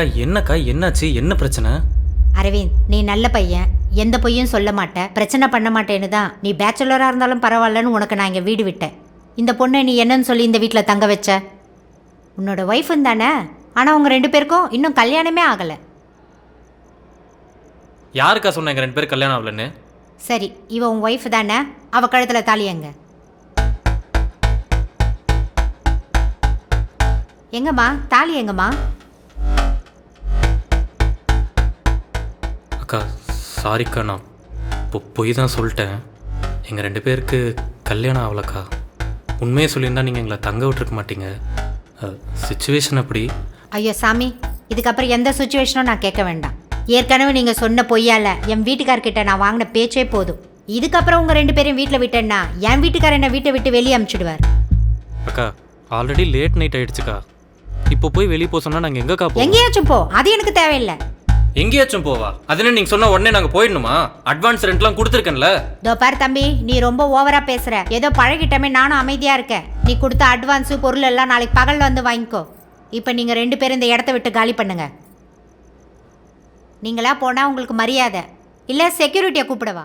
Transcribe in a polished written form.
அக்கா என்னக்கா என்னாச்சு என்ன பிரச்சனை? அரவிந்த், நீ நல்ல பையன், எந்த பொய்யும் சொல்ல மாட்டேன், பிரச்சனை பண்ண மாட்டேன்னு தான் நீ பேச்சுலராக இருந்தாலும் பரவாயில்லன்னு உனக்கு நான் இங்கே வீடு விட்டேன். இந்த பொண்ணை நீ என்னன்னு சொல்லி இந்த வீட்டில் தங்க வச்ச? உன்னோட ஒய்ஃபுன்னு தானே. ஆனால் உங்கள் 2 பேருக்கும் இன்னும் கல்யாணமே ஆகலை. யாருக்கா சொன்ன எங்கள் 2 பேர் கல்யாணம் ஆகலன்னு? சரி, இவ உன் ஒய்ஃப் தானே, அவள் கழுத்தில் தாலி எங்கம்மா தாலி எங்கம்மா? அக்கா சாரிக்கா, நான் பொய் தான் சொல்லிட்டேன். எங்கள் 2 பேருக்கு கல்யாணம் ஆகலக்கா. உண்மையை சொல்லியிருந்தா நீங்கள் எங்களை தங்க விட்டுருக்க மாட்டீங்க. சுச்சுவேஷன் அப்படி. ஐயோ சாமி, இதுக்கப்புறம் எந்த சுச்சுவேஷனும் நான் கேட்க வேண்டாம். ஏற்கனவே நீங்கள் சொன்ன பொய்யால என் வீட்டுக்கார்கிட்ட நான் வாங்கின பேச்சே போதும். இதுக்கப்புறம் உங்கள் 2 பேரையும் வீட்டில் விட்டேன்னா என் வீட்டுக்கார என்னை வீட்டை விட்டு வெளியே அனுப்பிச்சிடுவார். அக்கா ஆல்ரெடி லேட் நைட் ஆயிடுச்சுக்கா. இப்போ போய் வெளியே போக சொன்னால் நாங்கள் எங்கக்கா போவோம்? எங்கேயாச்சும் போ, அது எனக்கு தேவையில்லை. எங்கேயாச்சும் போவா? அதுன்னு நீங்கள் சொன்ன உடனே நாங்கள் போயிடணுமா? அட்வான்ஸ் ரெண்ட்லாம் கொடுத்துருக்கேன்ல. இதோ பாரு தம்பி, நீ ரொம்ப ஓவரா பேசுற. ஏதோ பழகிட்டமே, நானும் அமைதியா இருக்கேன். நீ கொடுத்த அட்வான்ஸு பொருள் எல்லாம் நாளைக்கு பகல்ல வந்து வாங்கிக்கோ. இப்போ நீங்கள் 2 பேரும் இந்த இடத்த விட்டு காலி பண்ணுங்க. நீங்களா போனால் உங்களுக்கு மரியாதை இல்லை, செக்யூரிட்டியை கூப்பிடவா?